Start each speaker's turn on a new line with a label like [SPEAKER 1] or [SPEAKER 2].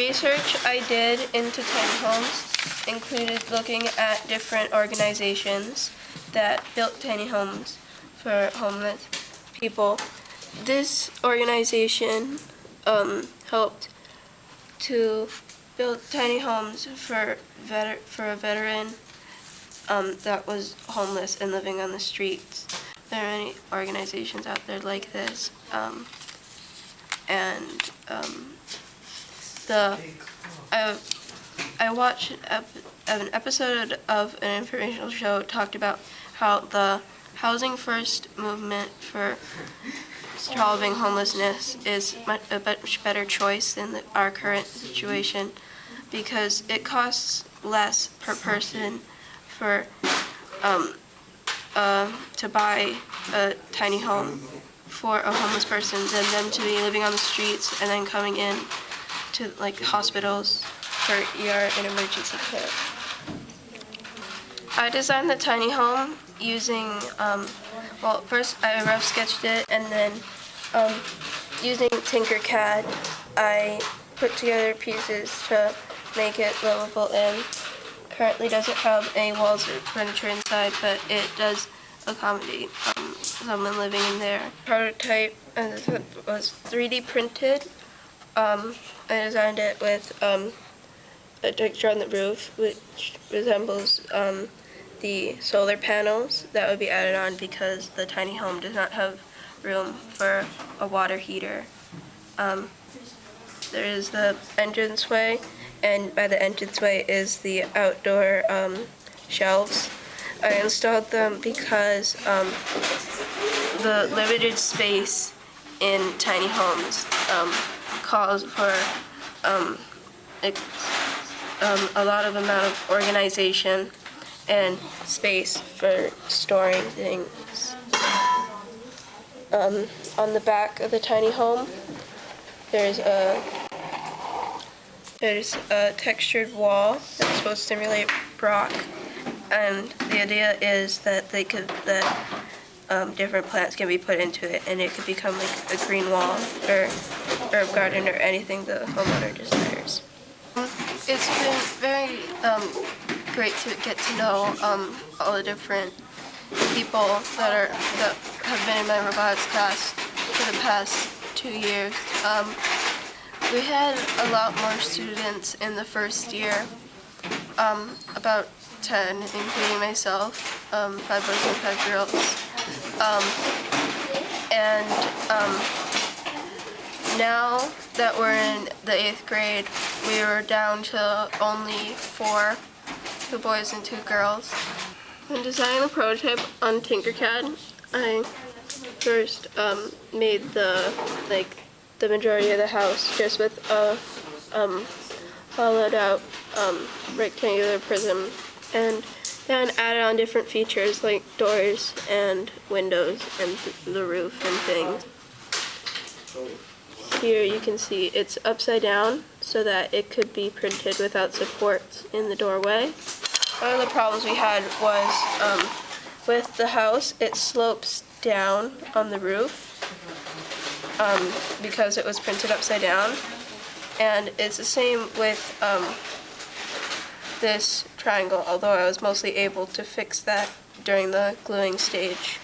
[SPEAKER 1] research I did into tiny homes included looking at different organizations that built tiny homes for homeless people. This organization helped to build tiny homes for a veteran that was homeless and living on the streets. There are many organizations out there like this, I watched an episode of an informational show talked about how the Housing First movement for solving homelessness is a much better choice than our current situation because it costs less per person for to buy a tiny home for a homeless person than them to be living on the streets and then coming in to like hospitals for ER and emergency care. I designed the tiny home using, first I rough sketched it and then using Tinkercad I put together pieces to make it livable in. Currently doesn't have any walls or furniture inside, but it does accommodate someone living in there. Prototype was 3D printed. I designed it with a texture on the roof, which resembles the solar panels that would be added on because the tiny home does not have room for a water heater. There is the entranceway, and by the entranceway is the outdoor shelves. I installed them because the limited space in tiny homes calls for a lot of amount of organization and space for storing things. On the back of the tiny home, there's a textured wall that's supposed to simulate rock, and the idea is that different plants can be put into it, and it could become like a green wall or herb garden or anything the homeowner desires. It's been very great to get to know all the different people that have been in my robotics class for the past 2 years. We had a lot more students in the first year, about 10, including myself, 5 boys and 5 girls. Now that we're in the 8th grade, we were down to only 4, 2 boys and 2 girls. When designing the prototype on Tinkercad, I first made the majority of the house just with a hollowed out rectangular prism, and then added on different features like doors and windows and the roof and things. Here you can see it's upside down so that it could be printed without supports in the doorway. One of the problems we had was with the house, it slopes down on the roof because it was printed upside down. And it's the same with this triangle, although I was mostly able to fix that during the gluing stage.